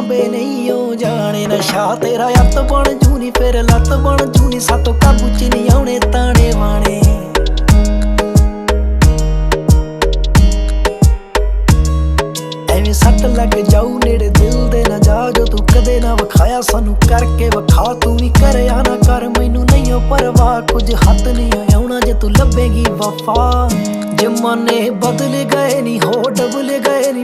ਲਾਂਬੇ ਨਹੀਂ ਹੋ ਜਾਣੇ। ਨਸ਼ਾ ਤੇਰਾ ਅੱਤ ਬਣ ਜੂ ਨੀ ਫਿਰ ਲੱਤ ਬਣ ਜੂ ਨੀ, ਸਾਤੋਂ ਕਾਬੂ ਚ ਨਹੀਂ ਆਉਣੇ ਤਾਣੇ ਬਾਣੇ। ਐਵੇਂ ਸੱਟ ਲੱਗ ਜਾਊ ਨੇੜੇ ਦਿਲ ਦੇ ਨਾ ਜਾ, ਜੋ ਤੂੰ ਕਦੇ ਨਾ ਵਿਖਾਇਆ ਸਾਨੂੰ ਕਰਕੇ ਵਿਖਾ। ਤੂੰ ਵੀ ਕਰਿਆ ਨਾ ਕਰ ਮੈਨੂੰ ਨਹੀਂ ਓ ਪਰਵਾਹ, ਕੁਝ ਹੱਥ ਨਹੀਂ ਆਉਣਾ ਜੇ ਤੂੰ ਲੱਭੇਗੀ ਵਫਾ। ਜ਼ਮਾਨੇ ਬਦਲ ਗਏ ਨੀ ਹੋ ਡਬਲ ਗਏ ਨੀ।